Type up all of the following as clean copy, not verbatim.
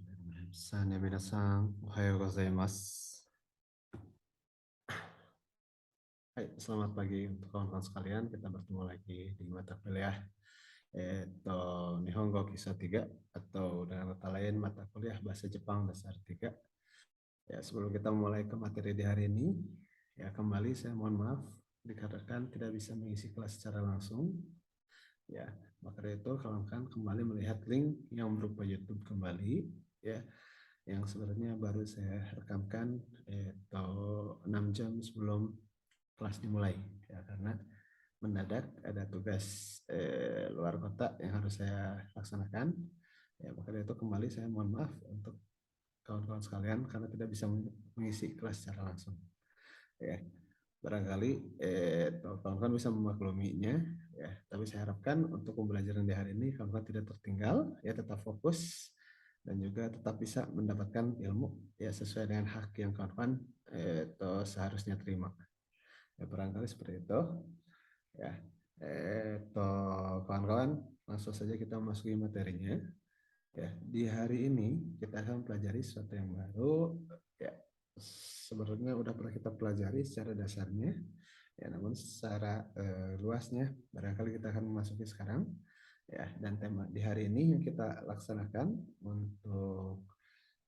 Minasan, ohayo gozaimasu. Hai, selamat pagi untuk kawan-kawan sekalian. Kita bertemu lagi di mata kuliah Nihongo Kisah 3 atau dengan kata lain mata kuliah Bahasa Jepang Dasar 3. Ya, sebelum kita mulai ke materi di hari ini, ya kembali saya mohon maaf dikarenakan tidak bisa mengisi kelas secara langsung. Ya, maka dari itu kawan-kawan kembali melihat link yang berupa YouTube kembali, ya, yang sebenarnya baru saya rekamkan atau 6 jam sebelum kelas dimulai, ya, karena mendadak ada tugas luar kota yang harus saya laksanakan, ya, maka dari itu kembali saya mohon maaf untuk kawan-kawan sekalian karena tidak bisa mengisi kelas secara langsung, ya. Barangkali kawan-kawan bisa memakluminya, ya, tapi saya harapkan untuk pembelajaran di hari ini kawan-kawan tidak tertinggal, ya, tetap fokus dan juga tetap bisa mendapatkan ilmu, ya, sesuai dengan hak yang kawan-kawan seharusnya terima. Ya, barangkali seperti itu, ya. Kawan-kawan, langsung saja kita masuki materinya. Ya, di hari ini kita akan pelajari sesuatu yang baru. Ya, sebenarnya udah pernah kita pelajari secara dasarnya, ya, namun secara luasnya barangkali kita akan memasuki sekarang, ya. Dan tema di hari ini yang kita laksanakan untuk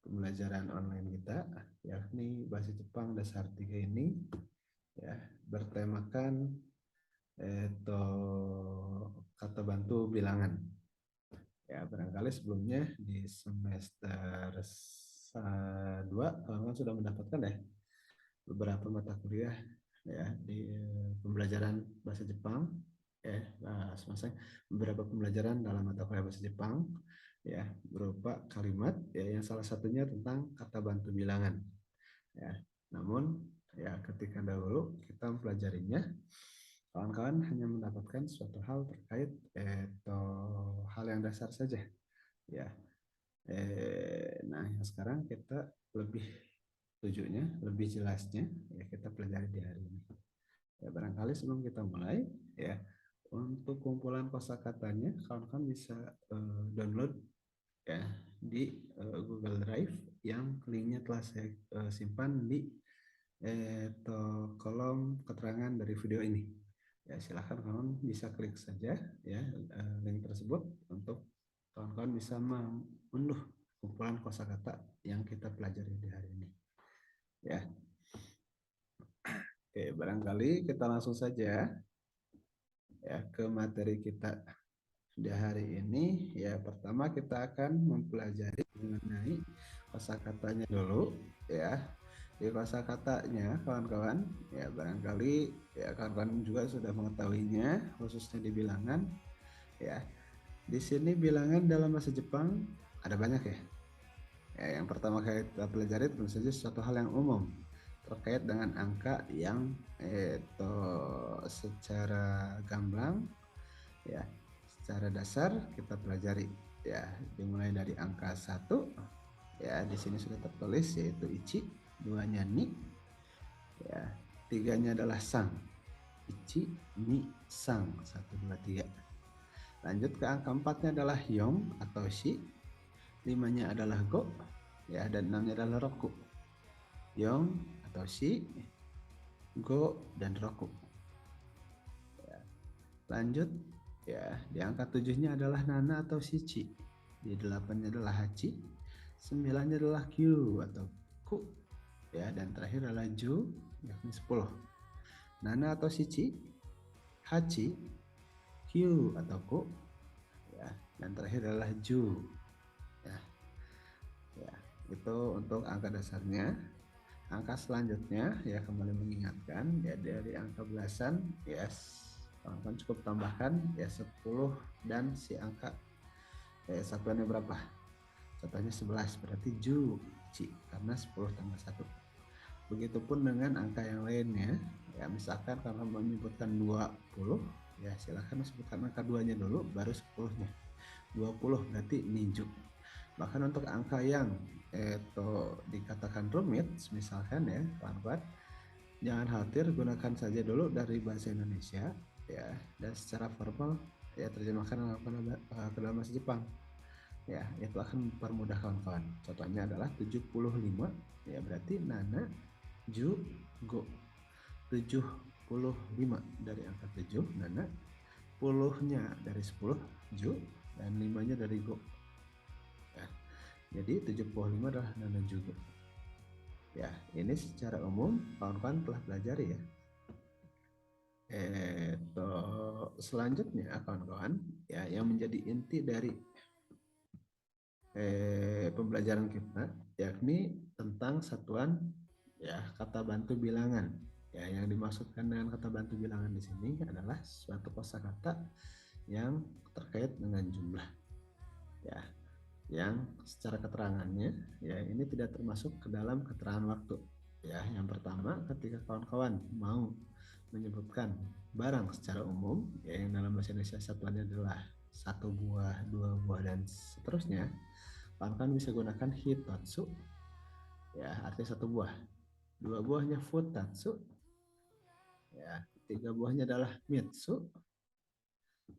pembelajaran online kita, yakni bahasa Jepang dasar 3 ini, ya, bertemakan itu kata bantu bilangan. Ya, barangkali sebelumnya di semester 2 kawan-kawan sudah mendapatkan ya beberapa mata kuliah, ya, di pembelajaran bahasa Jepang, ya, semasa beberapa pembelajaran dalam mata kuliah bahasa Jepang, ya, berupa kalimat, ya, yang salah satunya tentang kata bantu bilangan, ya. Namun, ya, ketika dahulu kita mempelajarinya, kawan-kawan hanya mendapatkan suatu hal terkait atau hal yang dasar saja, ya. Nah, yang sekarang kita lebih tujuannya, lebih jelasnya, ya, kita pelajari di hari ini. Ya, barangkali sebelum kita mulai, ya, untuk kumpulan kosakatanya kawan-kawan bisa download, ya, di Google Drive yang linknya telah saya simpan di kolom keterangan dari video ini. Ya, silahkan kawan bisa klik saja, ya, link tersebut untuk kawan-kawan bisa mengunduh kumpulan kosakata yang kita pelajari di hari ini. Ya, oke, barangkali kita langsung saja, ya, ke materi kita di hari ini. Ya, pertama kita akan mempelajari mengenai kosakatanya dulu, ya. Di kosakatanya kawan-kawan, ya, barangkali ya kawan-kawan juga sudah mengetahuinya, khususnya di bilangan, ya. Di sini bilangan dalam bahasa Jepang ada banyak, ya. Ya, yang pertama kita pelajari tentu saja suatu hal yang umum terkait dengan angka yang secara gamblang, ya, secara dasar kita pelajari, ya, dimulai dari angka 1, ya, di sini sudah tertulis yaitu ichi, 2-nya ni, ya, 3-nya adalah sang, ichi ni sang, 1 2 3. Lanjut ke angka 4-nya adalah yong atau shi, 5-nya adalah go, ya, dan 6-nya adalah roku. Yong atau shi, go, dan roku. Ya. Lanjut, ya, di angka 7-nya adalah nana atau shichi, di 8-nya adalah hachi, 9-nya adalah kyu atau ku, ya, dan terakhir adalah ju, yakni 10. Nana atau shichi, hachi, kyu atau ku, ya, dan terakhir adalah ju, ya. Ya, itu untuk angka dasarnya. Angka selanjutnya, ya, kembali mengingatkan, ya, dari angka belasan, ya, kawan-kawan cukup tambahkan, ya, 10 dan si angka satuannya berapa? Satuannya 11, berarti ju ci, karena 10 tambah 1. Begitupun dengan angka yang lainnya, ya, misalkan kalau menyebutkan 20, ya, silahkan sebutkan angka 2-nya dulu baru 10-nya. 20 berarti ninju. Bahkan untuk angka yang dikatakan rumit, misalkan, ya, kawan-kawan, jangan khawatir, gunakan saja dulu dari bahasa Indonesia, ya, dan secara formal, ya, terjemahkan ke dalam bahasa Jepang. Ya, itu akan mempermudah kawan-kawan. Contohnya adalah 75, ya berarti Nana Ju Go. 75 dari angka 7 Nana, 10-nya dari 10 Ju, dan 5-nya dari Go. Ya, jadi 75 adalah Nana Ju Go. Ya, ini secara umum kawan-kawan telah pelajari ya. Selanjutnya kawan-kawan, ya yang menjadi inti dari pembelajaran kita yakni tentang satuan ya kata bantu bilangan. Ya, yang dimaksudkan dengan kata bantu bilangan di sini adalah suatu kosakata yang terkait dengan jumlah. Ya, yang secara keterangannya ya ini tidak termasuk ke dalam keterangan waktu. Ya, yang pertama ketika kawan-kawan mau menyebutkan barang secara umum ya yang dalam bahasa Indonesia satuannya adalah satu buah, dua buah dan seterusnya, kawan-kawan bisa gunakan hitotsu ya artinya satu buah. Dua buahnya futatsu ya, tiga buahnya adalah mitsu,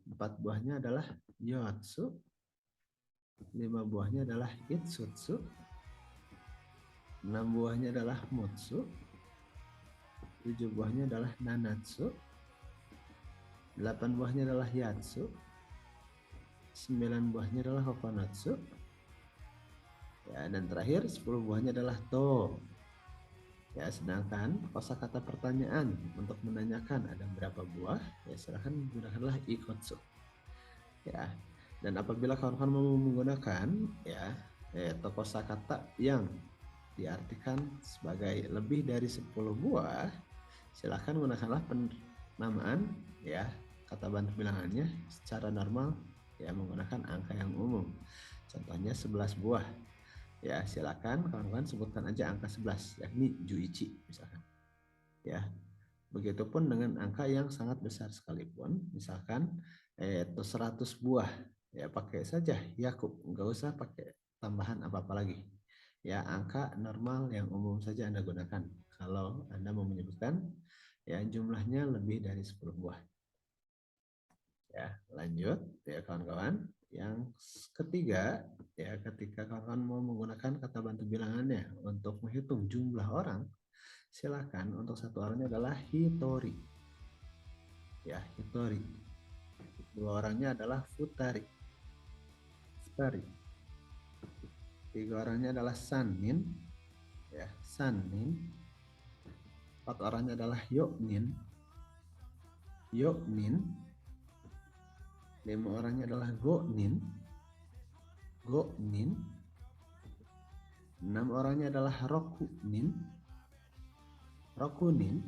empat buahnya adalah yotsu, lima buahnya adalah itsutsu, enam buahnya adalah mutsu, tujuh buahnya adalah nanatsu, delapan buahnya adalah yatsu, sembilan buahnya adalah kokonatsu, ya, dan terakhir 10 buahnya adalah to. Ya, sedangkan kosakata pertanyaan untuk menanyakan ada berapa buah, ya silahkan gunakanlah ikotsu. Ya, dan apabila kawan-kawan mau menggunakan ya kosakata yang diartikan sebagai lebih dari 10 buah, silahkan gunakanlah penamaan ya kata bantu bilangannya secara normal ya menggunakan angka yang umum. Contohnya 11 buah. Ya, silakan kawan-kawan sebutkan aja angka 11 yakni juichi misalkan. Ya. Begitupun dengan angka yang sangat besar sekalipun, misalkan 100 buah, ya pakai saja Yakub, nggak usah pakai tambahan apa-apa lagi. Ya, angka normal yang umum saja Anda gunakan kalau Anda mau menyebutkan ya jumlahnya lebih dari 10 buah. Ya, lanjut ya kawan-kawan. Yang ketiga, ya ketika kawan-kawan mau menggunakan kata bantu bilangannya untuk menghitung jumlah orang, silakan untuk satu orangnya adalah hitori. Ya, hitori. Dua orangnya adalah futari. Futari. Tiga orangnya adalah sanin. Ya, sanin. Empat orangnya adalah yoknin. Yoknin. Lima orangnya adalah gonin. Gonin. Enam orangnya adalah rokunin. Rokunin.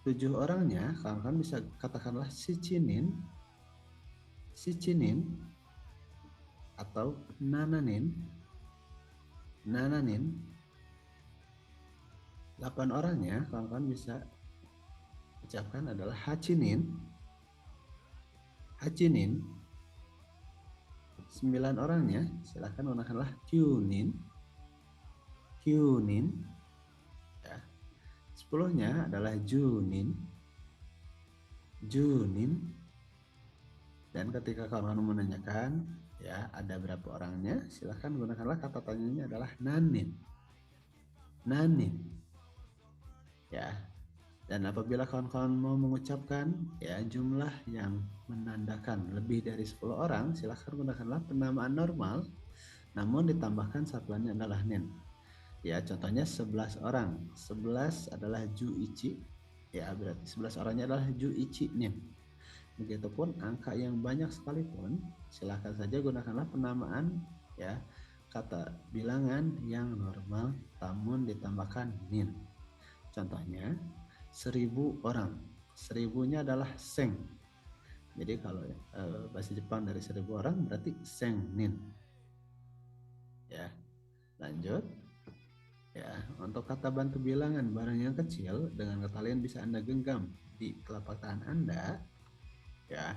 Tujuh orangnya, kawan-kawan bisa katakanlah sicinin. Sicinin. Atau nananin. Nananin. 8 orangnya, kawan-kawan bisa ucapkan adalah hachinin. Hachinin. 9 orangnya, silakan gunakanlah kyunin. Kyunin. Ya. 10-nya adalah junin. Junin. Dan ketika kawan-kawan menanyakan, ya ada berapa orangnya, silakan gunakanlah kata tanyanya adalah nanin. Nanin. Ya. Dan apabila kawan-kawan mau mengucapkan ya jumlah yang menandakan lebih dari 10 orang, silakan gunakanlah penamaan normal namun ditambahkan satuannya adalah nen. Ya, contohnya 11 orang. 11 adalah juichi. Ya, berarti 11 orangnya adalah juichi nen. Begitupun angka yang banyak sekalipun, silakan saja gunakanlah penamaan ya kata bilangan yang normal namun ditambahkan nin. Contohnya 1000 orang. 1000-nya adalah seng. Jadi kalau bahasa Jepang dari 1000 orang berarti seng nin. Ya, lanjut. Ya, untuk kata bantu bilangan barang yang kecil dengan kalian bisa Anda genggam di telapak tangan Anda. Ya,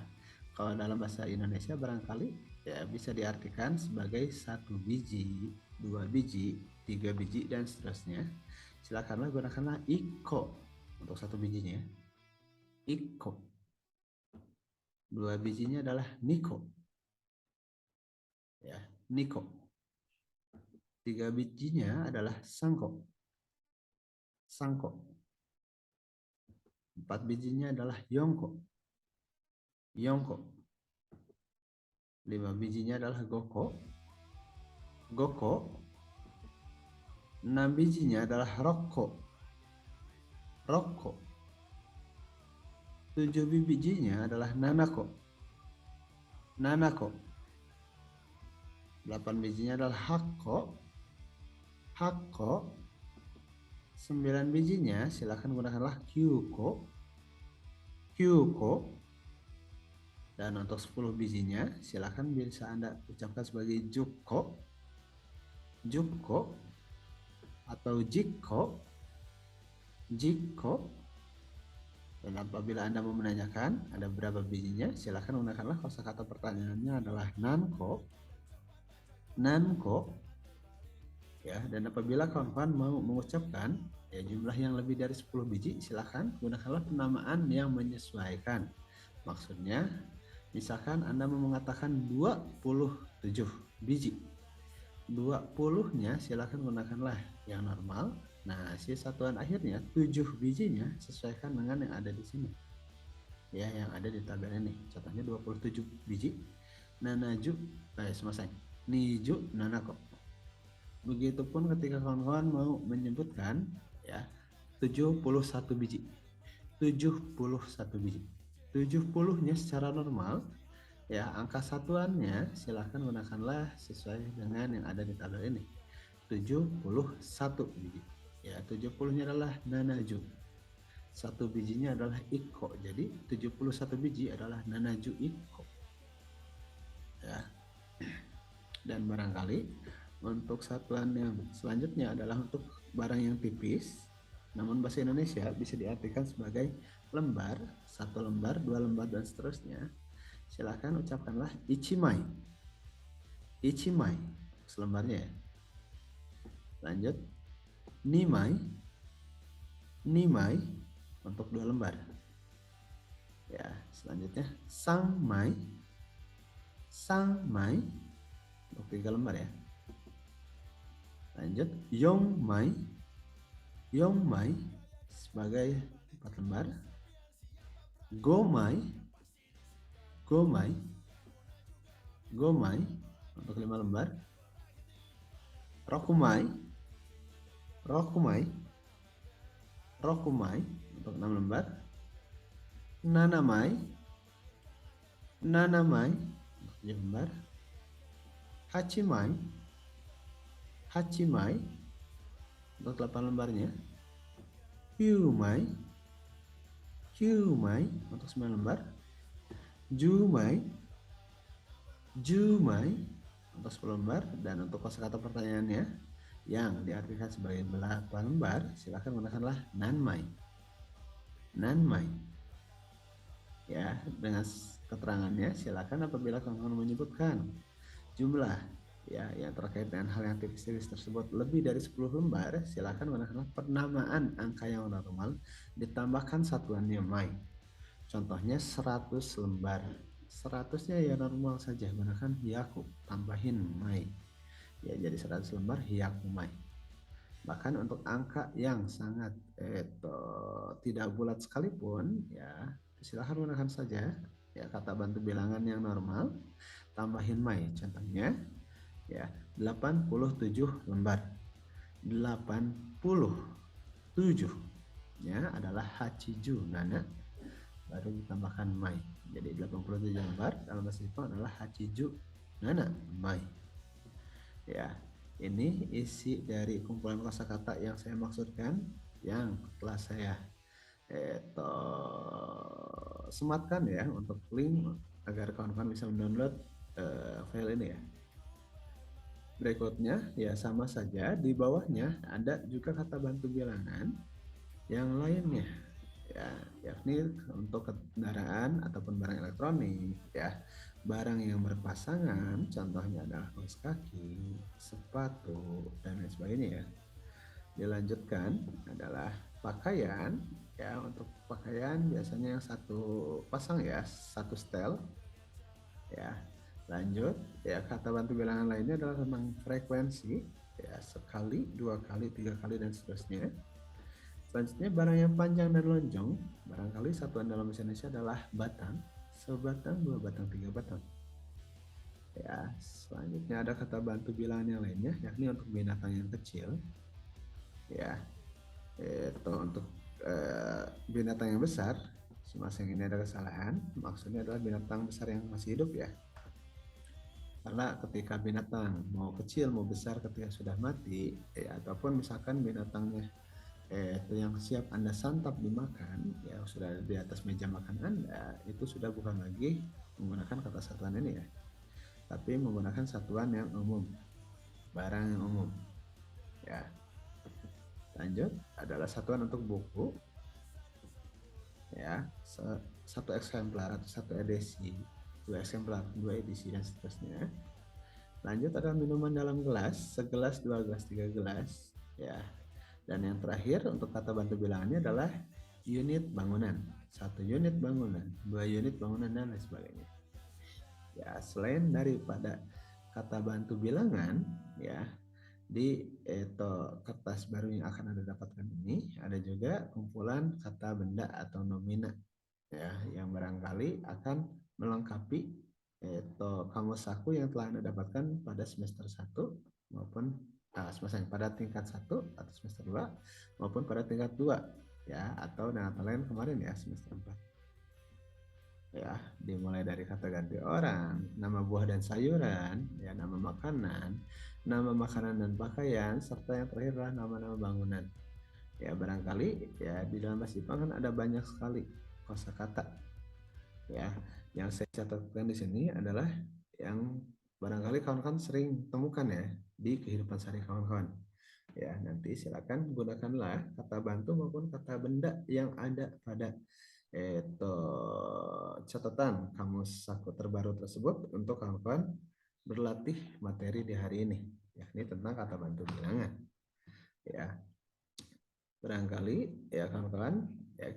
kalau dalam bahasa Indonesia barangkali ya bisa diartikan sebagai 1 biji, 2 biji, 3 biji dan seterusnya. Silakanlah gunakanlah iko untuk 1 bijinya. Iko. 2 bijinya adalah niko. ya, Niko. 3 bijinya adalah Sangko. Sangko. 4 bijinya adalah Yongko. Yongko. 5 bijinya adalah Goko. Goko. 6 bijinya adalah Rokko. Rokko. 7 bijinya adalah Nanako. Nanako. 8 bijinya adalah Hakko. Hakko. 9 bijinya silakan gunakanlah Kyuko. Kyuko. Dan untuk 10 bijinya silakan bisa Anda ucapkan sebagai Juko. Juko. Atau Jiko. Jiko. Dan apabila Anda mau menanyakan ada berapa bijinya, silakan gunakanlah kosakata pertanyaannya adalah Nanko. Nanko. Ya, dan apabila kawan-kawan mau mengucapkan ya jumlah yang lebih dari 10 biji, silakan gunakanlah penamaan yang menyesuaikan. Maksudnya, misalkan Anda mau mengatakan 27 biji. 20-nya silakan gunakanlah yang normal. Nah, si satuan akhirnya 7 bijinya sesuaikan dengan yang ada di sini. Ya, yang ada di tabel ini. Contohnya 27 biji. Nanaju, selesai. Niju, nanako. Begitupun ketika kawan-kawan mau menyebutkan ya 71 biji. 71 biji. 70-nya secara normal ya, angka satuannya silakan gunakanlah sesuai dengan yang ada di tabel ini. 71 biji. Ya, 70-nya adalah nanaju. 1 bijinya adalah iko. Jadi 71 biji adalah nanaju iko. Ya. Dan barangkali untuk satuan yang selanjutnya adalah untuk barang yang tipis, namun bahasa Indonesia bisa diartikan sebagai lembar, 1 lembar, 2 lembar, dan seterusnya. Silakan ucapkanlah ichimai. Ichimai selembarnya ya. Lanjut, nimai. Nimai untuk 2 lembar. Ya, selanjutnya sangmai. Sangmai untuk 3 lembar ya. Lanjut, yongmai. Yongmai sebagai 4 lembar. Gomai. Gomai. Gomai untuk 5 lembar. Rokumai. Rokumai. Rokumai untuk 6 lembar. Nanamai. Nanamai untuk 7 lembar. Hachimai. Hachimai untuk 8 lembarnya. Hyumai. Hyumai untuk 9 lembar. Jumai. Jumai untuk 10 lembar. Dan untuk kosakata pertanyaannya yang diartikan sebagai 8 lembar, silakan gunakanlah nanmai. Nanmai. Ya, dengan keterangannya silakan apabila kawan-kawan menyebutkan jumlah ya yang terkait dengan hal yang tipis-tipis tersebut lebih dari 10 lembar, silakan gunakanlah penamaan angka yang normal ditambahkan satuannya mai. Contohnya 100 lembar. 100-nya ya normal saja, gunakan hiyaku, tambahin mai. Ya, jadi 100 lembar hiyaku mai. Bahkan untuk angka yang sangat tidak bulat sekalipun ya, silahkan gunakan saja ya kata bantu bilangan yang normal, tambahin mai. Contohnya ya 87 lembar. 87 nya adalah hachiju nana, baru ditambahkan mai. Jadi 87 lembar dalam bahasa Jepang adalah hachiju nana mai. Ya, ini isi dari kumpulan kosakata yang saya maksudkan yang telah saya sematkan ya untuk link agar kawan-kawan bisa mendownload file ini ya. Berikutnya ya sama saja, di bawahnya ada juga kata bantu bilangan yang lainnya ya, yakni untuk kendaraan ataupun barang elektronik ya, barang yang berpasangan, contohnya adalah kaos kaki, sepatu, dan lain sebagainya ya. Dilanjutkan adalah pakaian ya, untuk pakaian biasanya yang satu pasang ya, satu setel ya. Lanjut, ya kata bantu bilangan lainnya adalah tentang frekuensi, ya sekali, dua kali, tiga kali dan seterusnya. Selanjutnya barang yang panjang dan lonjong, barangkali satuan dalam bahasa Indonesia adalah batang, sebatang, dua batang, tiga batang. Ya, selanjutnya ada kata bantu bilangan yang lainnya, yakni untuk binatang yang kecil. Ya, itu untuk binatang yang besar. Semasa ini ada kesalahan, maksudnya adalah binatang besar yang masih hidup ya. Karena ketika binatang mau kecil mau besar ketika sudah mati, ataupun misalkan binatangnya itu yang siap Anda santap dimakan, ya sudah di atas meja makan Anda, itu sudah bukan lagi menggunakan kata satuan ini ya, tapi menggunakan satuan yang umum, barang yang umum. Ya, lanjut adalah satuan untuk buku, ya, satu eksemplar atau satu edisi, dua eksemplar, dua edisi dan seterusnya. Lanjut ada minuman dalam gelas, segelas, dua gelas, tiga gelas, ya. Dan yang terakhir untuk kata bantu bilangannya adalah unit bangunan, satu unit bangunan, dua unit bangunan dan lain sebagainya. Ya, selain daripada kata bantu bilangan, ya di kertas baru yang akan Anda dapatkan ini ada juga kumpulan kata benda atau nomina, ya yang barangkali akan melengkapi kamus saku yang telah Anda dapatkan pada semester 1 maupun semester pada tingkat 1 atau semester 2 maupun pada tingkat 2 ya, atau dengan lain kemarin ya semester 4. Ya, dimulai dari kata ganti orang, nama buah dan sayuran, ya nama makanan dan pakaian, serta yang terakhir adalah nama-nama bangunan. Ya, barangkali ya di dalam bahasa Jepang kan ada banyak sekali kosakata. Ya, yang saya catatkan di sini adalah yang barangkali kawan-kawan sering temukan ya di kehidupan sehari kawan-kawan. Ya, nanti silakan gunakanlah kata bantu maupun kata benda yang ada pada itu catatan kamus saku terbaru tersebut untuk kawan-kawan berlatih materi di hari ini, yakni tentang kata bantu bilangan. Ya, barangkali ya kawan-kawan, ya,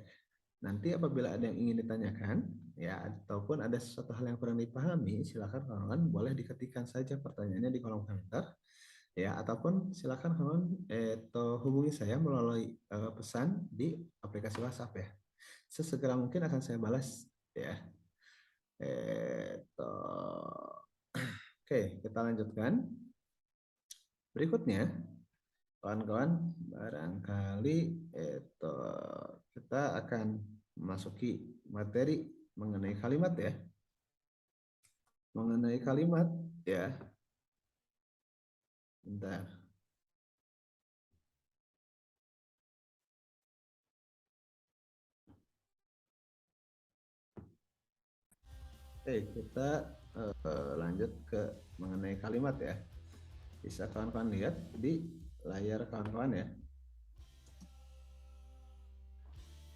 nanti apabila ada yang ingin ditanyakan, ya ataupun ada sesuatu hal yang kurang dipahami, silakan kawan-kawan boleh diketikkan saja pertanyaannya di kolom komentar, ya ataupun silakan kawan hubungi saya melalui pesan di aplikasi WhatsApp ya. Sesegera mungkin akan saya balas ya. Eto. Oke, kita lanjutkan. Berikutnya, kawan-kawan, barangkali kita akan memasuki materi mengenai kalimat ya. Mengenai kalimat ya. Bentar. Oke, kita lanjut ke mengenai kalimat ya. Bisa kawan-kawan lihat di layar kawan-kawan ya.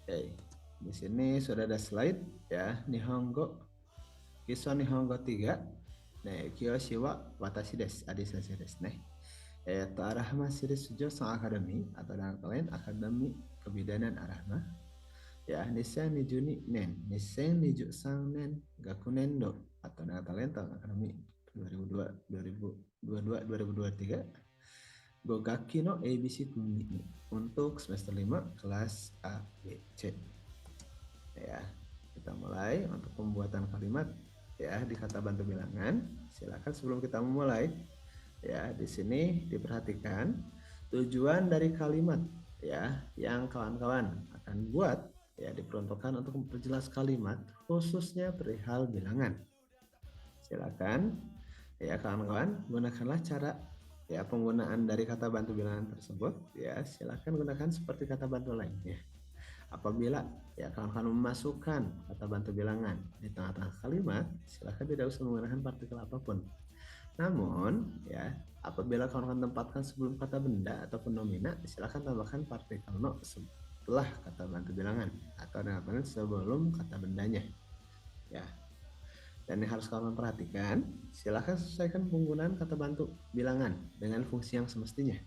Oke, di sini sudah ada slide ya, Nihongo Kiso Nihongo 3. Kiyoshi wa watashi desu. Adik saya desu ne. Arahma Series Sujo Sang Akademi atau dengan lain Akademi Kebidanan Arahma. Ya, Nisen Nijuni Nen, Nisen Niju Sang Nen Gakunen Do atau dengan lain Tahun Akademi 2022-2023. Gogaki no ABC Kumi untuk semester 5 kelas A, B, C. Ya, kita mulai untuk pembuatan kalimat ya di kata bantu bilangan. Silakan sebelum kita memulai ya di sini diperhatikan tujuan dari kalimat ya yang kawan-kawan akan buat ya diperuntukkan untuk memperjelas kalimat khususnya perihal bilangan. Silakan ya kawan-kawan gunakanlah cara ya penggunaan dari kata bantu bilangan tersebut ya, silakan gunakan seperti kata bantu lainnya. Apabila ya kawan-kawan memasukkan kata bantu bilangan di tengah-tengah kalimat, silakan tidak usah menggunakan partikel apapun. Namun ya apabila kawan-kawan tempatkan sebelum kata benda ataupun nomina, silakan tambahkan partikel no setelah kata bantu bilangan atau dengan sebelum kata bendanya. Ya. Dan yang harus kawan perhatikan, silakan sesuaikan penggunaan kata bantu bilangan dengan fungsi yang semestinya.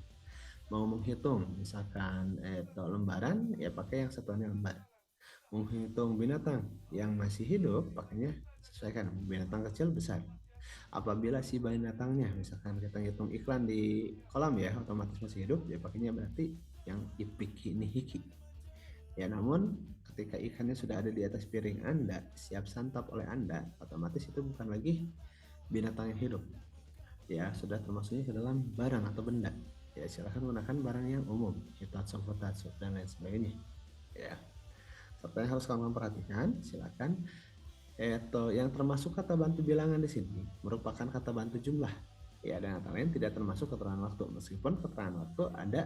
Mau menghitung misalkan lembaran, ya pakai yang satuannya lembar. Menghitung binatang yang masih hidup, pakainya sesuaikan binatang kecil besar. Apabila si binatangnya, misalkan kita ngitung iklan di kolam ya, otomatis masih hidup, ya pakainya berarti yang ipiki nihiki. Ya, namun ketika ikannya sudah ada di atas piring Anda, siap santap oleh Anda, otomatis itu bukan lagi binatang yang hidup. Ya, sudah termasuknya ke dalam barang atau benda. Ya, silakan gunakan barang yang umum, hitatsu, futatsu, dan lain sebagainya. Ya, serta yang harus kamu perhatikan, silakan yang termasuk kata bantu bilangan di sini merupakan kata bantu jumlah. Ya, dan kata lain tidak termasuk keterangan waktu, meskipun keterangan waktu ada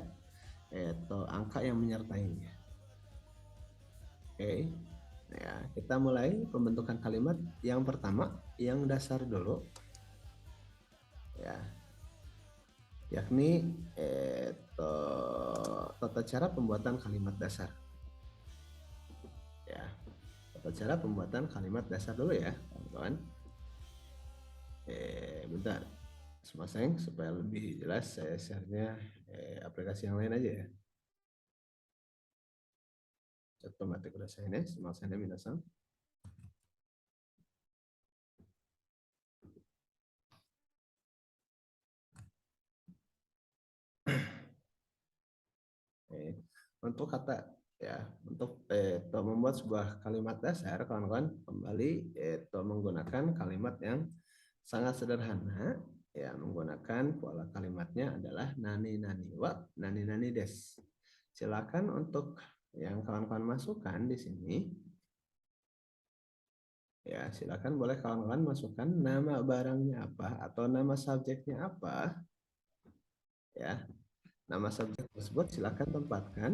angka yang menyertainya. Oke. Ya, kita mulai pembentukan kalimat yang pertama, yang dasar dulu. Ya, yakni tata cara pembuatan kalimat dasar. Ya, tata cara pembuatan kalimat dasar dulu ya, kawan-kawan. Bentar, Mas Seng, supaya lebih jelas saya share-nya aplikasi yang lain aja ya. Otomatis udah saya ini, semua saya minasan. Untuk kata ya, untuk membuat sebuah kalimat dasar, kawan-kawan kembali menggunakan kalimat yang sangat sederhana. Ya, menggunakan pola kalimatnya adalah nani nani wa nani nani des. Silakan untuk yang kawan-kawan masukkan di sini. Ya, silakan boleh kawan-kawan masukkan nama barangnya apa atau nama subjeknya apa. Ya, nama subjek tersebut silakan tempatkan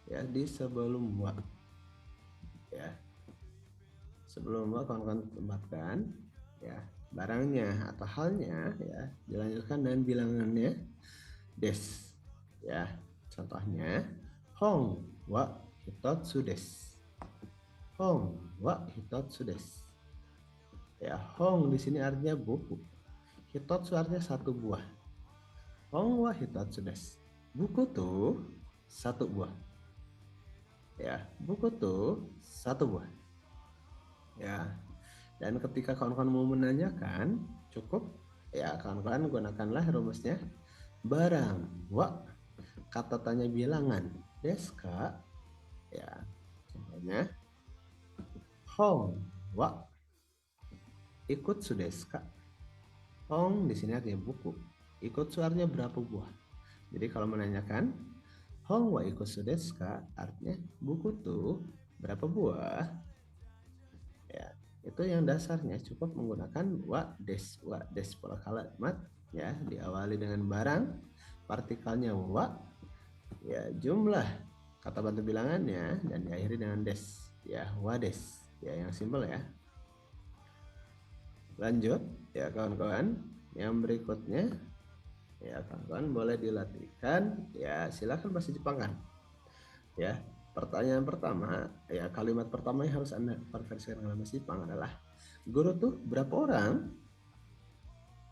ya di sebelum wa. Ya, sebelum wa kawan-kawan tempatkan ya barangnya atau halnya, ya dilanjutkan dengan bilangannya des. Ya, contohnya hong wa hitotsu des. Hong wa hitotsu des. Ya, hong di sini artinya buku. Hitotsu artinya satu buah. Hong wa hitotsu des. Buku tuh satu buah. Ya, buku tuh satu buah. Ya, dan ketika kawan-kawan mau menanyakan, cukup ya kawan-kawan gunakanlah rumusnya barang wa kata tanya bilangan deska. Ya, contohnya hong wa ikut sudeska. Hong di sini artinya buku, ikut artinya berapa buah. Jadi kalau menanyakan hong wa ikut sudeska artinya buku tuh berapa buah. Ya, itu yang dasarnya cukup menggunakan wa des pola kalimat ya, diawali dengan barang, partikelnya wa, ya jumlah kata bantu bilangannya, dan diakhiri dengan des ya, wades ya, yang simpel ya. Lanjut ya kawan-kawan, yang berikutnya ya kawan-kawan boleh dilatihkan ya, silakan bahasa Jepang kan ya. Pertanyaan pertama ya, kalimat pertama yang harus Anda konversikan dalam bahasa Jepang adalah guru tuh berapa orang?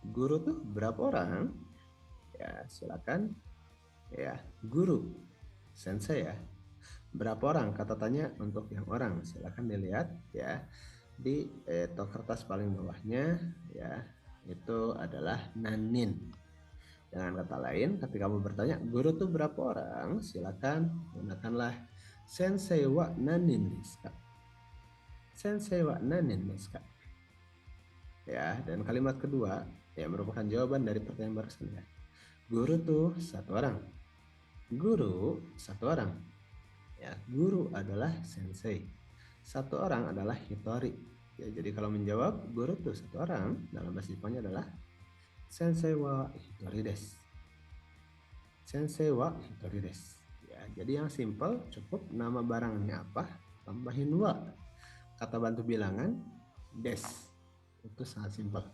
Guru tuh berapa orang? Ya, silakan ya, guru sensei ya. Berapa orang? Kata tanya untuk yang orang. Silakan dilihat ya di kertas paling bawahnya ya, itu adalah nanin. Dengan kata lain, ketika kamu bertanya guru tuh berapa orang, silakan gunakanlah sensei wa nanin desu ka. Sensei wa nanin desu ka. Ya, dan kalimat kedua ya merupakan jawaban dari pertanyaan barusan ya. Guru tuh satu orang. Guru satu orang. Ya, guru adalah sensei. Satu orang adalah hitori. Ya, jadi kalau menjawab guru tuh satu orang, dalam bahasa Jepangnya adalah sensei wa hitori desu. Sensei wa hitori desu. Ya, jadi yang simple cukup nama barangnya apa, tambahin wa. Kata bantu bilangan des. Itu sangat simpel.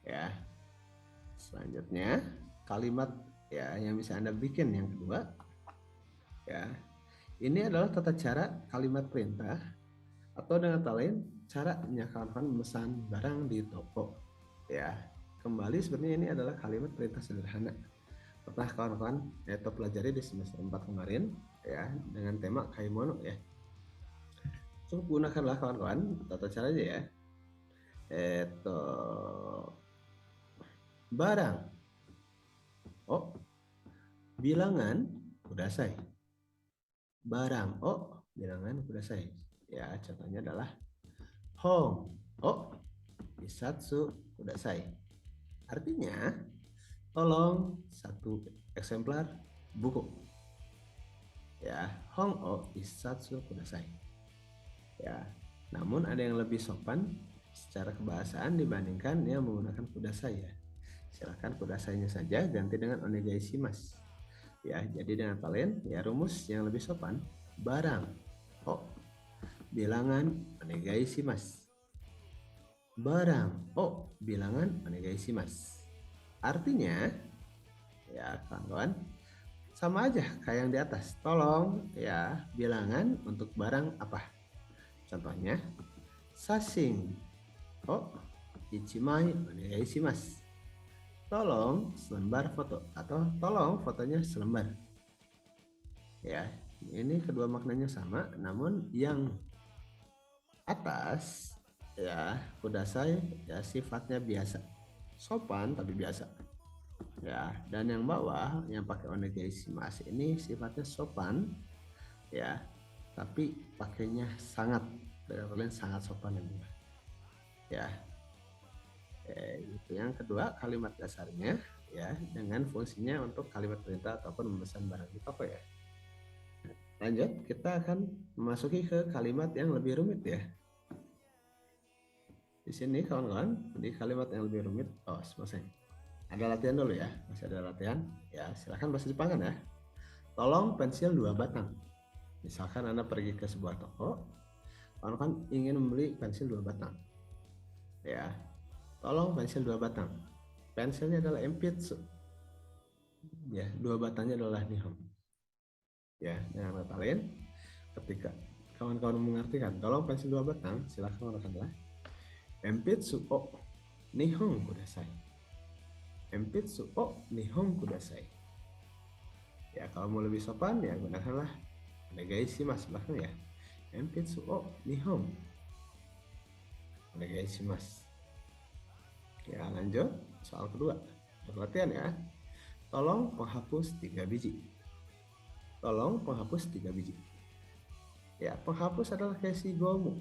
Ya. Selanjutnya kalimat ya yang bisa Anda bikin yang kedua ya. Ini adalah tata cara kalimat perintah, atau dengan kata lain cara menyampaikan memesan barang di toko. Ya, kembali sebenarnya ini adalah kalimat perintah sederhana. Pernah kawan-kawan pelajari di semester 4 kemarin ya, dengan tema kaimono ya. Cukup gunakanlah kawan-kawan tata caranya ya. barang. Oh, bilangan kudasai. Barang. Oh, bilangan kudasai. Ya, contohnya adalah hong. Oh, isatsu kudasai. Artinya, tolong satu eksemplar buku. Ya, hong o isatsu kudasai. Ya, namun ada yang lebih sopan secara kebahasaan dibandingkan yang menggunakan kudasai ya. Silakan kudasainya saja ganti dengan onegai shimasu. Ya, jadi dengan kalian ya rumus yang lebih sopan barang. Oh, bilangan onegai shimasu. Barang. Oh, bilangan onegai shimasu. Artinya ya kawan-kawan sama aja kayak yang di atas. Tolong ya bilangan untuk barang apa? Contohnya sashing. Oh, ichimai onegai shimasu. Tolong selembar foto atau tolong fotonya selembar. Ya, ini kedua maknanya sama, namun yang atas ya kudasai ya sifatnya biasa, sopan tapi biasa. Ya, dan yang bawah yang pakai onegai shimasu ini sifatnya sopan ya, tapi pakainya sangat benar-benar sangat sopan ini. Ya. Itu yang kedua kalimat dasarnya ya dengan fungsinya untuk kalimat perintah ataupun memesan barang di toko ya. Lanjut, kita akan memasuki ke kalimat yang lebih rumit ya. Di sini kawan-kawan, di kalimat yang lebih rumit, selesai. Ada latihan dulu ya, masih ada latihan. Ya, silahkan bahasa Jepang ya. Tolong pensil 2 batang. Misalkan Anda pergi ke sebuah toko, kawan-kawan ingin membeli pensil 2 batang. Ya, tolong pensil 2 batang. Pensilnya adalah Enpitsu. Ya, 2 batangnya adalah Nihon. Ya, dengan kata lain, ketika kawan-kawan mengartikan tolong pensil 2 batang, silakan mengatakanlah Enpitsu o Nihon kudasai. Enpitsu o Nihon kudasai. Ya, kalau mau lebih sopan ya gunakanlah onegai shimasu belakang ya. Enpitsu o Nihon onegai shimasu. Ya, lanjut soal kedua. Perhatian ya. Tolong penghapus 3 biji. Tolong penghapus 3 biji. Ya, penghapus adalah keshigomu.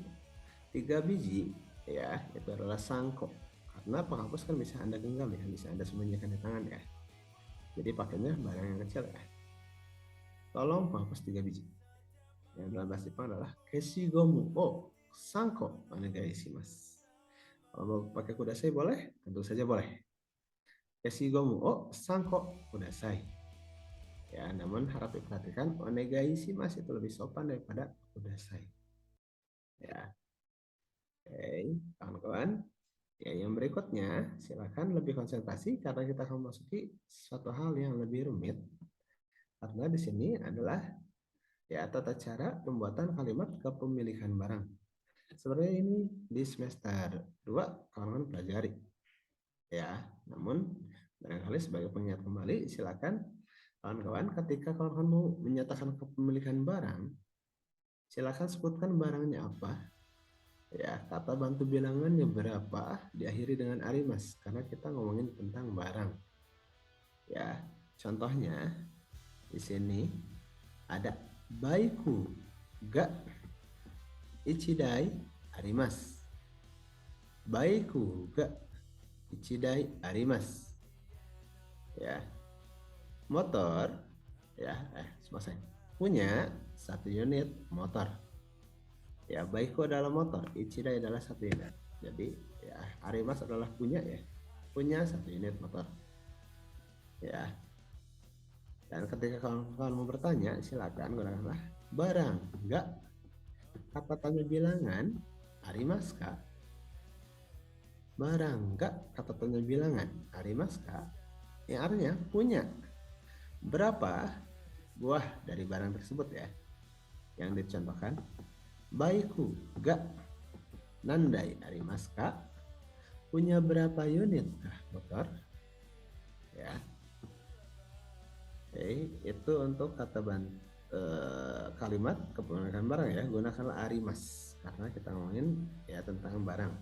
3 biji ya, itu adalah sangko. Karena penghapus kan bisa Anda genggam ya, bisa Anda sembunyikan di tangan ya. Jadi pakainya barang yang kecil ya. Tolong penghapus 3 biji. Yang dalam bahasa Jepang adalah keshigomu o sangko onegai shimasu. Kalau mau pakai kudasai boleh, tentu saja boleh. Keshigomu o sangko kudasai. Ya, namun harap diperhatikan onegai shimasu itu lebih sopan daripada kudasai. Ya. Oke, kawan-kawan. Ya, yang berikutnya silakan lebih konsentrasi karena kita akan memasuki suatu hal yang lebih rumit. Karena di sini adalah ya tata cara pembuatan kalimat kepemilikan barang. Sebenarnya ini di semester 2 kawan-kawan pelajari. Ya, namun barangkali sebagai pengingat kembali silakan kawan-kawan ketika kawan-kawan mau menyatakan kepemilikan barang, silakan sebutkan barangnya apa. Ya, kata bantu bilangannya berapa diakhiri dengan arimas karena kita ngomongin tentang barang. Ya, contohnya di sini ada baiku ga ichidai arimasu. Baiku ga ichidai arimasu. Ya. Motor ya, selesai. Punya 1 unit motor. Ya, baiku adalah motor, ichidai adalah 1 unit. Jadi, ya, arimasu adalah punya ya. Punya 1 unit motor. Ya. Dan ketika kawan-kawan mau bertanya, silakan gunakanlah barang. Enggak. Kata tanya bilangan arimasu ka? Barang enggak kata tanya bilangan arimasu ka? Yang artinya punya. Berapa buah dari barang tersebut ya? Yang dicontohkan. Baiku ga nandai arimasu ka? Punya berapa unit motor? Ya. Oke, itu untuk kata kalimat kepemilikan barang ya. Gunakanlah arimas karena kita ngomongin ya tentang barang.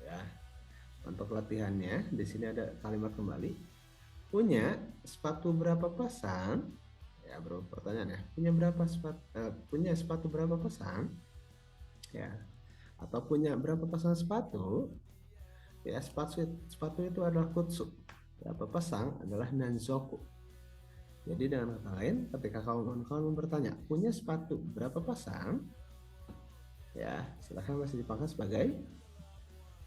Ya. untuk latihannya di sini ada kalimat kembali. Punya sepatu berapa pasang? Ya, bro, pertanyaan ya. Punya sepatu berapa pasang? Ya. Atau punya berapa pasang sepatu? Ya, sepatu itu adalah kutsu. Berapa pasang adalah nanzoku. Jadi dengan kata lain, ketika kawan-kawan bertanya, punya sepatu berapa pasang? Ya, silakan masih dipanggil sebagai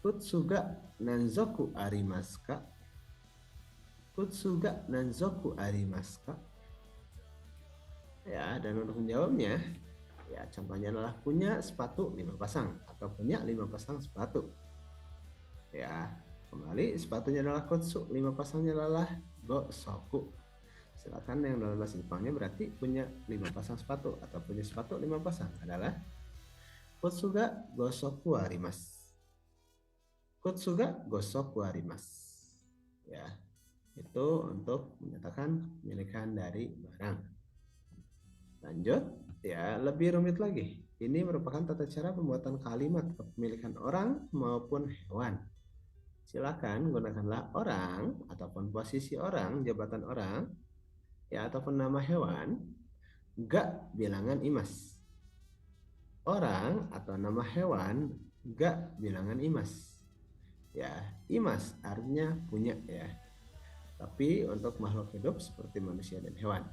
Kutsuga nanzoku arimasu ka? Kutsuga nanzoku arimasu ka? Ya, dan untuk menjawabnya, ya contohnya adalah punya sepatu 5 pasang atau punya 5 pasang sepatu. Ya, kembali sepatunya adalah kutsu, 5 pasangnya adalah gosoku. Silakan yang dalam bahasa Jepangnya berarti punya 5 pasang sepatu atau punya sepatu 5 pasang adalah Kutsuga gosoku arimasu. Kutsuga gosoku arimasu. Ya, itu untuk menyatakan kepemilikan dari barang. Lanjut, ya lebih rumit lagi. Ini merupakan tata cara pembuatan kalimat kepemilikan orang maupun hewan. Silakan gunakanlah orang ataupun posisi orang, jabatan orang, ya ataupun nama hewan, gak bilangan imas. Orang atau nama hewan gak bilangan imas. Ya, imas artinya punya ya. Tapi untuk makhluk hidup seperti manusia dan hewan.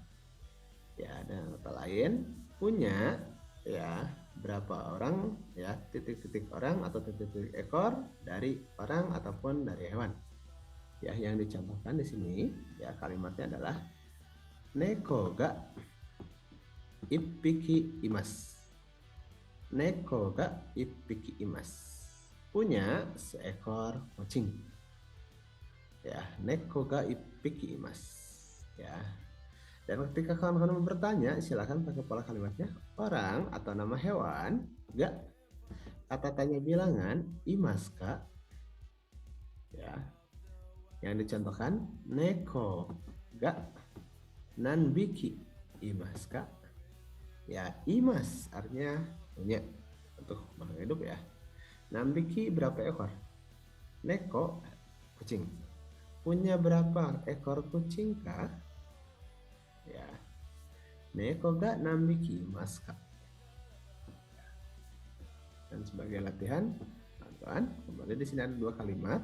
Ya, dan kata lain punya ya berapa orang ya titik-titik orang atau titik-titik ekor dari orang ataupun dari hewan. Ya, yang dicontohkan di sini ya kalimatnya adalah neko ga ippiki imas. Neko ga ippiki imas. Punya seekor kucing. Ya, neko ga ippiki imas. Ya. Dan ketika kawan-kawan bertanya, silakan pakai pola kalimatnya orang atau nama hewan, gak kata tanya bilangan imas ka. Ya. Yang dicontohkan neko ga nanbiki imas ka. Ya, imas artinya punya untuk makhluk hidup ya. Nanbiki berapa ekor? Neko kucing. Punya berapa ekor kucing kah? Ya. Neko ga nanbiki imasu ka? Dan sebagai latihan, teman-teman, kembali di sini ada 2 kalimat.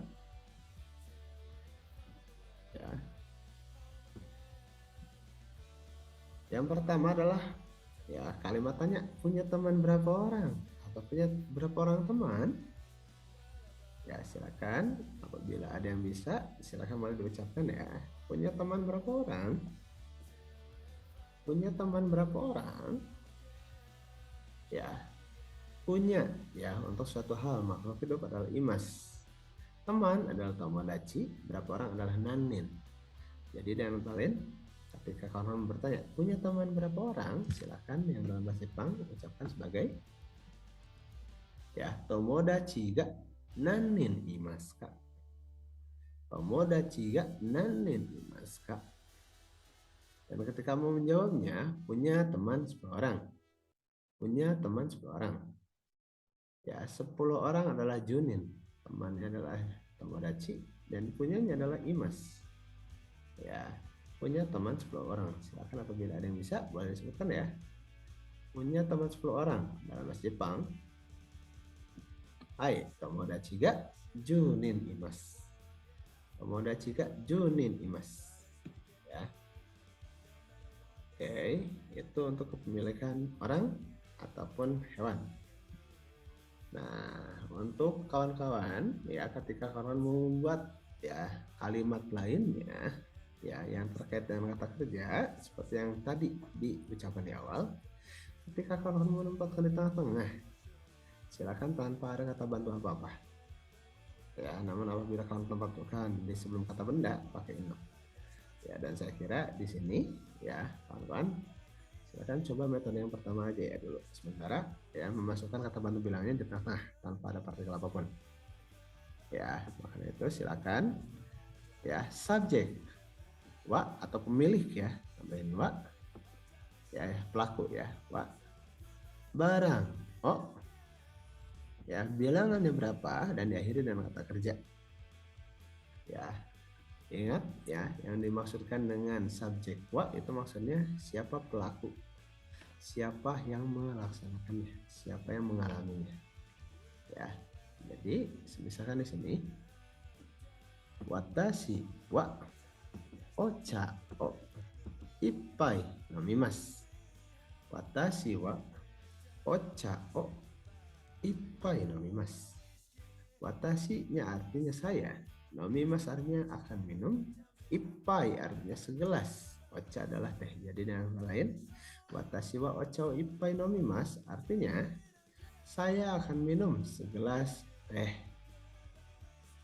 Ya. Yang pertama adalah ya kalimat tanya, punya teman berapa orang atau punya berapa orang teman? Ya, silakan apabila ada yang bisa, silakan boleh diucapkan ya. Punya teman berapa orang? Punya teman berapa orang? Ya, punya ya untuk suatu hal makhluk hidup adalah imas. Teman adalah tomodachi, berapa orang adalah nanin. Jadi dengan kata lain, ketika kawan bertanya punya teman berapa orang, silakan yang dalam bahasa Jepang ucapkan sebagai ya tomodachi ga nanin imasu ka. Tomodachi ga nanin imasu ka. Dan ketika mau menjawabnya, punya teman 10 orang. Punya teman 10 orang. Ya, 10 orang adalah junin. Temannya adalah tomodachi dan punyanya adalah imas. Ya, punya teman 10 orang. Silakan apabila ada yang bisa boleh disebutkan ya. Punya teman 10 orang dalam bahasa Jepang. Hai, tomodachi ga junin imasu. Tomodachi ga junin imasu. Ya. Oke, itu untuk kepemilikan orang ataupun hewan. Nah, untuk kawan-kawan ya ketika kawan membuat ya kalimat lainnya ya yang terkait dengan kata kerja seperti yang tadi diucapkan di awal, ketika kawan menempatkan di tengah-tengah, silakan tanpa ada kata bantu apa-apa. Ya, namun apabila kawan tempatkan di sebelum kata benda pakai ino. Ya, dan saya kira di sini ya kawan-kawan silakan coba metode yang pertama aja ya dulu sementara ya memasukkan kata bantu bilangnya di tengah tanpa ada partikel apapun ya. Makanya itu silakan ya subjek wa atau pemilik ya tambahin wa ya pelaku ya wa barang oh ya bilangannya berapa dan diakhiri dengan kata kerja Ya, ingat ya, yang dimaksudkan dengan subjek wa itu maksudnya siapa pelaku, siapa yang melaksanakannya, siapa yang mengalaminya. Ya, jadi misalkan di sini watashi wa ocha o ippai nomimasu. Watashi wa ocha o ippai nomimasu. Watashi-nya artinya saya, nomimasu artinya akan minum, ippai artinya segelas. Ocha adalah teh. Jadi dengan lain, watashi wa ocha o ippai nomimasu artinya saya akan minum segelas teh.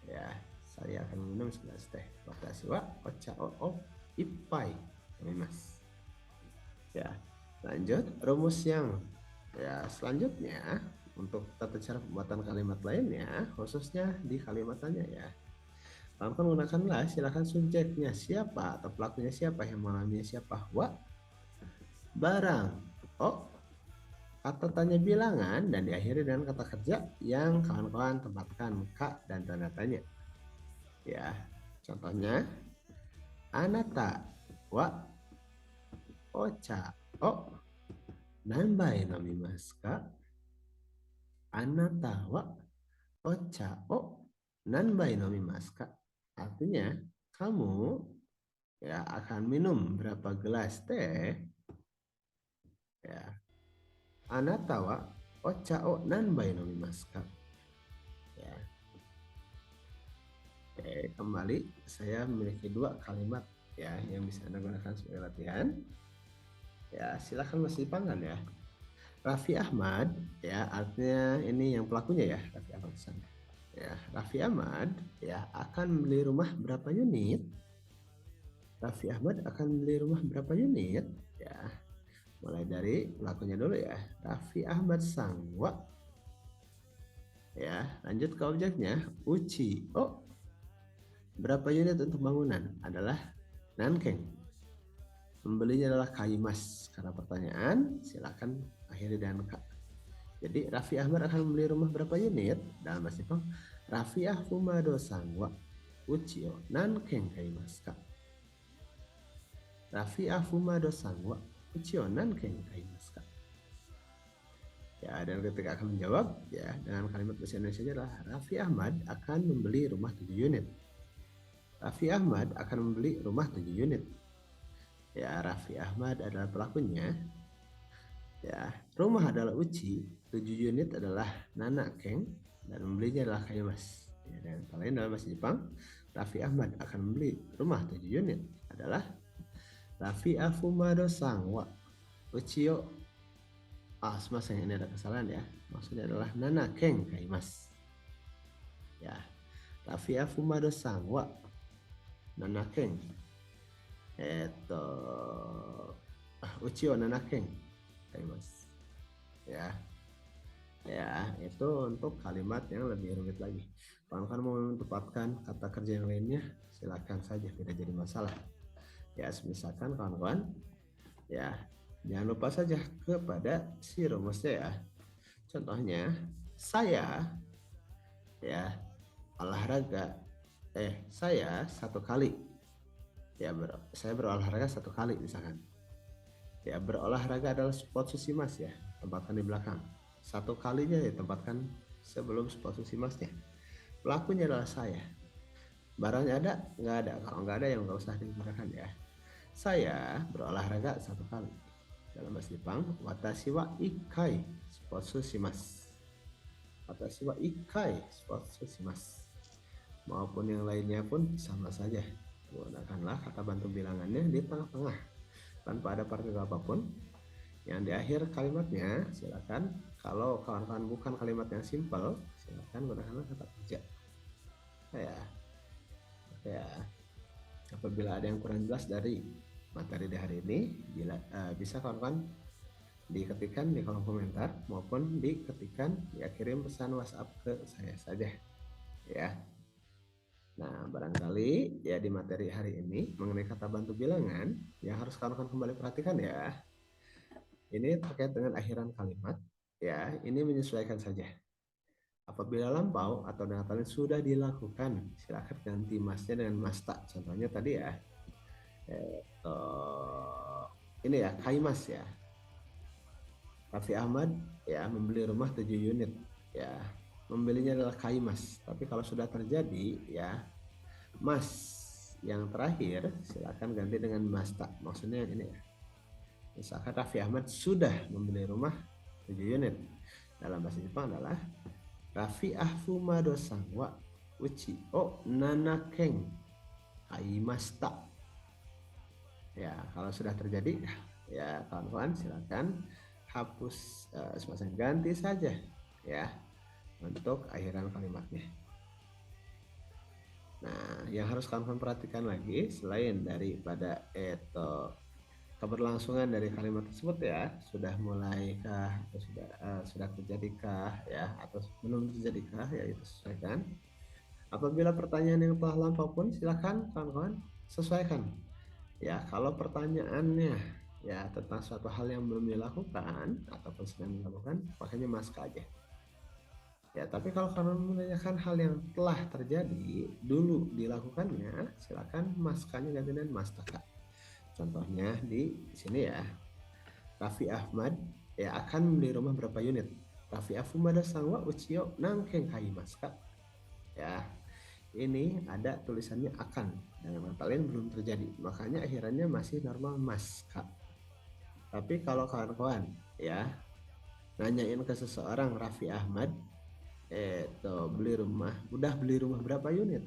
Ya, saya akan minum segelas teh. Watashi wa ocha o ippai nomimasu. Ya, lanjut rumus yang selanjutnya untuk tata cara pembuatan kalimat lainnya, khususnya di kalimat tanya ya. Kawan gunakanlah silakan subjeknya siapa atau pelakunya siapa, yang mengalaminya siapa. Wa, barang. O, kata tanya bilangan dan diakhiri dengan kata kerja yang kawan-kawan tempatkan ka dan tanda tanya. Ya, contohnya anata wa ocha o nanbai nomimasu ka? Anata wa ocha o nanbai nomimasu ka? Artinya, kamu ya akan minum berapa gelas teh? Ya. Anata wa ocha o nanbai nomimasu ka? Ya. Oke, kembali saya memiliki dua kalimat ya yang bisa Anda gunakan sebagai latihan. Ya, silakan Mas dipanggan ya. Raffi Ahmad ya, artinya ini yang pelakunya ya, Raffi Ahmad sana. Ya, Raffi Ahmad ya akan beli rumah berapa unit? Raffi Ahmad akan beli rumah berapa unit? Ya, mulai dari pelakunya dulu ya. Raffi Ahmad sangwa. Ya, lanjut ke objeknya. Uchi. Oh, berapa unit untuk bangunan? Adalah nankeng. Pembelinya adalah Kaimas. Karena pertanyaan, silakan akhiri dengan K. Jadi Raffi Ahmad akan membeli rumah berapa unit? Dalam bahasa Jepang, Raffi Ahmad sangwa uchi o nankeng kaimasu ka? Raffi Ahmad sangwa uchi o nankeng kaimasu ka? Ya, dan ketika akan menjawab ya dengan kalimat bahasa Indonesia adalah Raffi Ahmad akan membeli rumah 7 unit. Raffi Ahmad akan membeli rumah 7 unit. Ya, Raffi Ahmad adalah pelakunya. Ya, rumah adalah Uci, 7 unit adalah Nana Keng, dan membelinya adalah Kaimas. Ya, dan lain dalam bahasa Jepang, Raffi Ahmad akan membeli rumah 7 unit adalah Raffi Afumado Sangwa Uchiyo. Mas yang ini ada kesalahan ya. Maksudnya adalah Nana Keng Kaimas. Ya, Raffi Afumado Sangwa Nana Keng. Uchiyo Nana Keng Kaimas. Ya. Ya, itu untuk kalimat yang lebih rumit lagi. Kalau kan mau menempatkan kata kerja yang lainnya, silakan saja, tidak jadi masalah. Ya, misalkan kawan-kawan, ya jangan lupa saja kepada si rumusnya ya. Contohnya, saya ya olahraga, saya satu kali, ya saya berolahraga satu kali misalkan. Ya, berolahraga adalah spot susimas ya, tempatkan di belakang. Satu kalinya ya tempatkan sebelum spot susimasnya. Pelakunya adalah saya. Barangnya ada? Nggak ada. Kalau nggak ada, yang nggak usah digunakan ya. Saya berolahraga satu kali. Dalam bahasa Jepang, watashi wa ikai spotsu shimasu. Watashi wa ikai spotsu shimasu. Maupun yang lainnya pun sama saja. Gunakanlah kata bantu bilangannya di tengah-tengah tanpa ada partikel apapun. Yang di akhir kalimatnya silakan, kalau kawan-kawan bukan kalimat yang simpel, silakan gunakanlah kata kerja. Ya, apabila ada yang kurang jelas dari materi di hari ini, bisa kawan-kawan diketikkan di kolom komentar maupun diketikkan kirim pesan WhatsApp ke saya saja ya. Nah, barangkali ya di materi hari ini mengenai kata bantu bilangan yang harus kawan-kawan kembali perhatikan ya. Ini terkait dengan akhiran kalimat ya, ini menyesuaikan saja. Apabila lampau atau kalian sudah dilakukan, silakan ganti masnya dengan masta. Contohnya tadi ya, ini ya Kaimas ya. Raffi Ahmad ya membeli rumah 7 unit ya. Membelinya adalah Kaimas. Tapi kalau sudah terjadi ya Mas yang terakhir silakan ganti dengan Masta. Maksudnya ini ya. Misalkan Raffi Ahmad sudah membeli rumah 7 unit. Dalam bahasa Jepang adalah Raffi Ahfumado Sangwa Uchi o Nanakeng Kaimasta. Ya, kalau sudah terjadi ya kawan-kawan silakan hapus sepasang ganti saja ya untuk akhiran kalimatnya. Nah, yang harus kawan-kawan perhatikan lagi selain daripada keberlangsungan dari kalimat tersebut ya, sudah mulaikah atau sudah terjadikah ya atau belum terjadikah ya itu sesuaikan. Apabila pertanyaan yang telah lampau pun silakan kawan-kawan sesuaikan. Ya, kalau pertanyaannya ya tentang suatu hal yang belum dilakukan ataupun sedang dilakukan, makanya maska aja. Ya, tapi kalau kalian menanyakan hal yang telah terjadi dulu dilakukannya, silakan maskanya ganti dengan mastaka. Contohnya di sini ya, Raffi Ahmad ya akan membeli rumah berapa unit? Raffi Ahmad sangwa uchiyo nangkeng kai maska. Ya, ini ada tulisannya akan dengan kata lain belum terjadi, makanya akhirannya masih normal maska. Tapi kalau kawan-kawan ya nanyain ke seseorang Raffi Ahmad beli rumah, udah beli rumah berapa unit?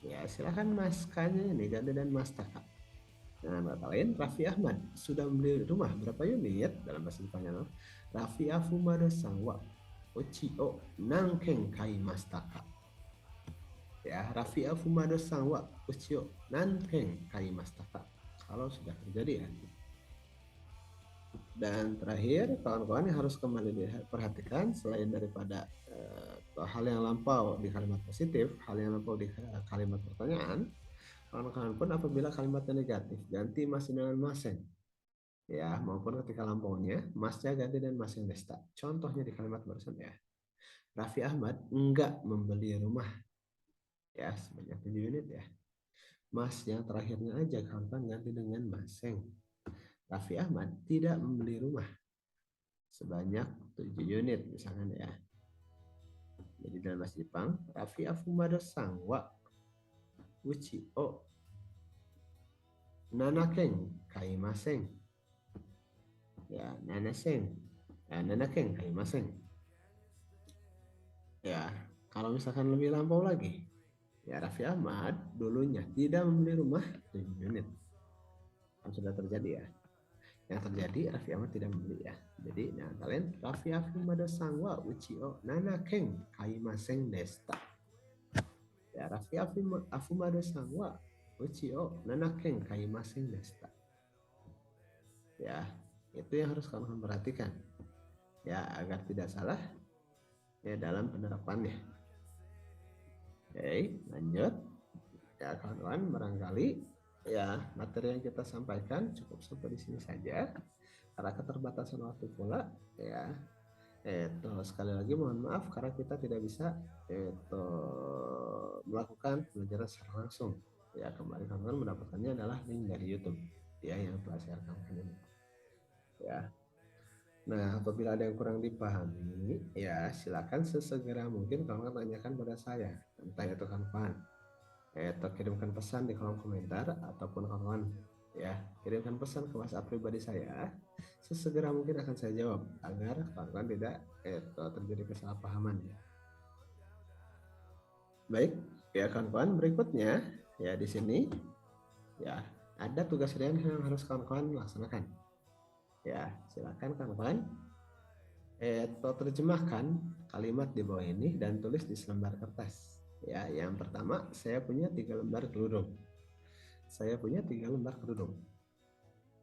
Ya silahkan maskanya ini ganti dan mastaka. Dengan kata lain, Raffi Ahmad sudah membeli rumah berapa unit? Dalam bahasa Jepangnya, Raffi Afumado Sangwa Ochi o Nankeng Kai Mastaka. Ya, Raffi Afumado Sangwa Ochi o Nankeng Kai Mastaka. Kalau sudah terjadi ya. Dan terakhir, kawan-kawan yang harus kembali diperhatikan selain daripada hal yang lampau di kalimat positif, hal yang lampau di kalimat pertanyaan, kawan-kawan pun apabila kalimatnya negatif, ganti mas dengan masen. Ya, maupun ketika lampaunya, masnya ganti dengan masen desta. Contohnya di kalimat barusan ya. Raffi Ahmad enggak membeli rumah ya sebanyak 7 unit ya. Mas yang terakhirnya aja kawan-kawan ganti dengan maseng. Raffi Ahmad tidak membeli rumah sebanyak 7 unit misalkan ya. Jadi dalam bahasa Jepang, Raffi Afumado Sangwa Uchi o Nanaken Kaimaseng. Ya, Nanaken Kaimaseng. Ya, kalau misalkan lebih lampau lagi, ya Raffi Ahmad dulunya tidak membeli rumah 7 unit. Kan sudah terjadi ya. Yang terjadi Raffi Ahmad tidak membeli ya. Jadi nah kalian Raffi Ahmad sangwa uchiyo nanakeng kaimaseng desta. Ya Raffi Ahmad sangwa uchiyo nanakeng kaimaseng desta. Ya, itu yang harus kamu perhatikan. Ya, agar tidak salah ya dalam penerapannya. Oke, lanjut. Ya, kawan-kawan barangkali ya materi yang kita sampaikan cukup sampai di sini saja karena keterbatasan waktu pula ya sekali lagi mohon maaf karena kita tidak bisa melakukan pelajaran secara langsung ya kemarin kawan-kawan mendapatkannya adalah link dari YouTube ya yang telah saya rekamkan ini ya. Nah apabila ada yang kurang dipahami ya silakan sesegera mungkin kawan-kawan tanyakan pada saya entah itu kawan-kawan atau kirimkan pesan di kolom komentar ataupun kawan ya kirimkan pesan ke WhatsApp pribadi saya sesegera mungkin akan saya jawab agar kawan-kawan tidak terjadi kesalahpahaman ya. Baik ya kawan-kawan berikutnya ya di sini ya ada tugas harian yang harus kawan-kawan laksanakan ya silakan kawan-kawan terjemahkan kalimat di bawah ini dan tulis di selembar kertas. Ya, yang pertama saya punya 3 lembar kerudung. Saya punya 3 lembar kerudung.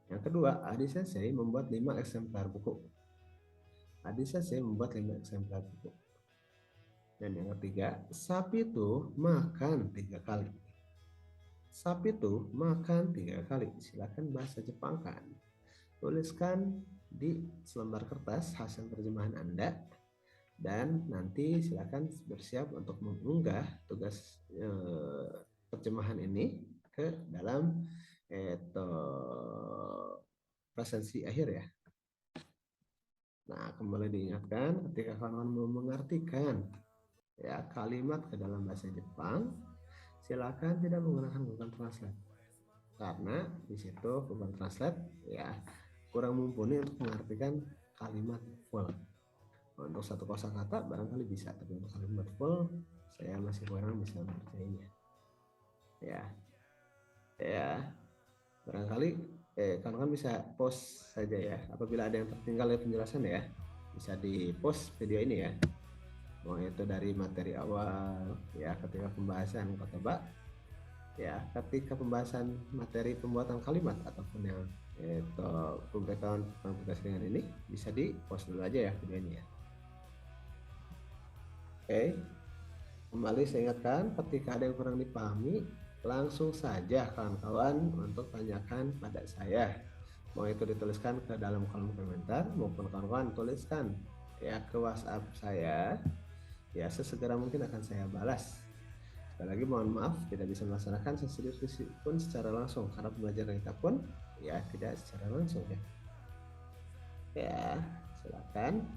Yang kedua, Adi Sensei membuat 5 eksemplar buku. Adi Sensei membuat 5 eksemplar buku. Dan yang ketiga, sapi itu makan 3 kali. Sapi itu makan 3 kali. Silakan bahasa Jepangkan. Tuliskan di selembar kertas hasil terjemahan Anda dan nanti silakan bersiap untuk mengunggah tugas terjemahan ini ke dalam itu presensi akhir ya. Nah, kembali diingatkan ketika kawan-kawan mau mengartikan ya kalimat ke dalam bahasa Jepang, silakan tidak menggunakan Google Translate karena di situ Google Translate ya kurang mumpuni untuk mengartikan kalimat full. Untuk satu kosakata barangkali bisa, tapi untuk kalimat full saya masih kurang bisa mempercayainya. Ya, barangkali kawan-kawan bisa post saja ya. Apabila ada yang tertinggal dari penjelasan ya, bisa di post video ini ya. Mau itu dari materi awal ya ketika pembahasan kotaba ya ketika pembahasan materi pembuatan kalimat ataupun yang itu pemberitahuan tentang tugas ringan ini bisa di post dulu aja ya videonya ya. Oke, kembali saya ingatkan ketika ada yang kurang dipahami langsung saja kawan-kawan untuk tanyakan pada saya, mau itu dituliskan ke dalam kolom komentar maupun kawan-kawan tuliskan ya ke WhatsApp saya ya, sesegera mungkin akan saya balas. Sekali lagi mohon maaf tidak bisa melaksanakan sesi diskusi pun secara langsung karena pembelajaran kita pun ya tidak secara langsung ya. Ya, silakan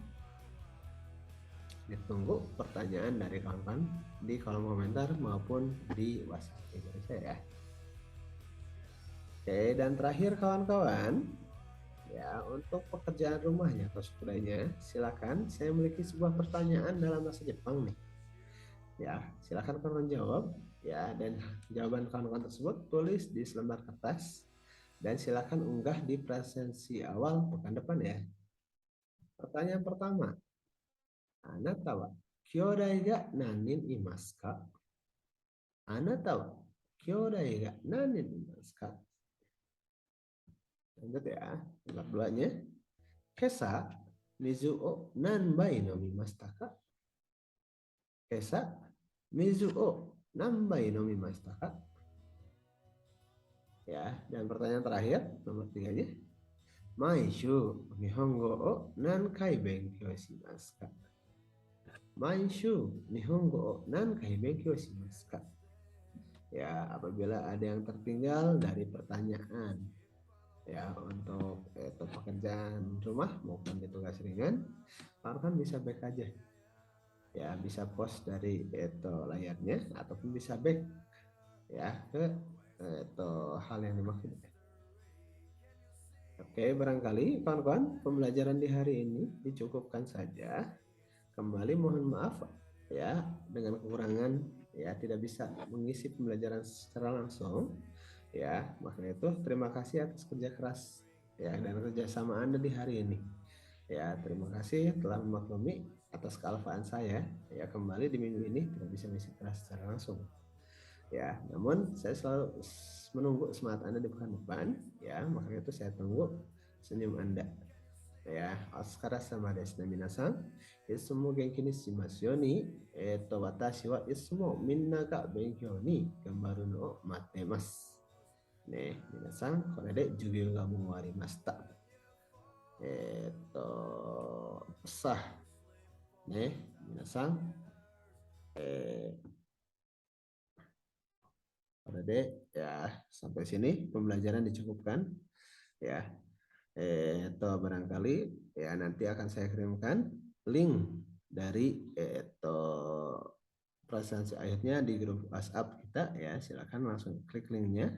ditunggu pertanyaan dari kawan-kawan di kolom komentar maupun di WhatsApp saya ya. Oke, dan terakhir kawan-kawan ya, untuk pekerjaan rumahnya atau sukudainya silakan, saya memiliki sebuah pertanyaan dalam bahasa Jepang nih ya, silakan kawan-kawan jawab ya, dan jawaban kawan-kawan tersebut tulis di selembar kertas dan silakan unggah di presensi awal pekan depan ya. Pertanyaan pertama, Anata wa kyodai ga nanin imasu ka? Anata wa kyodai ga nanin imasu ka? Lanjut ya, nomor duanya. Kesa mizu o nanbai nomimashita ka? Kesa mizu o nanbai nomimashita ka? Ya, dan pertanyaan terakhir nomor 3-nya. Maishu nihongo o nankai benkyou shimasu ka? Maishu nihongo o nankai benkyou shimasu ka? Ya, apabila ada yang tertinggal dari pertanyaan ya untuk pekerjaan rumah maupun di tugas ringan, kan bisa back aja ya, bisa post dari layarnya ataupun bisa back ya ke hal yang dimaksud. Oke, barangkali kawan-kawan pembelajaran di hari ini dicukupkan saja. Kembali mohon maaf ya dengan kekurangan ya tidak bisa mengisi pembelajaran secara langsung ya. Maka itu terima kasih atas kerja keras ya dan kerjasama Anda di hari ini. Ya, terima kasih telah memaklumi atas kealfaan saya ya, kembali di minggu ini tidak bisa mengisi kelas secara langsung. Ya, namun saya selalu menunggu semangat Anda di pekan depan ya, makanya itu saya tunggu senyum Anda ya. Oskara sama desu minasan, itsumo genki ni shimasu yo ni, watashi wa itsumo minna ga benkyou ni ganbaru no o mattemasu. Ne, minasan, kore de jugyo ga mou owarimashita. Sah. Ne, minasan, ya sampai sini pembelajaran dicukupkan ya. Atau barangkali ya nanti akan saya kirimkan link dari presensi akhirnya di grup WhatsApp kita ya, silakan langsung klik linknya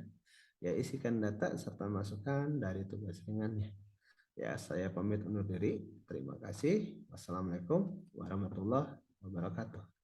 ya, isikan data serta masukan dari tugas ringannya ya. Saya pamit undur diri, terima kasih. Wassalamualaikum warahmatullahi wabarakatuh.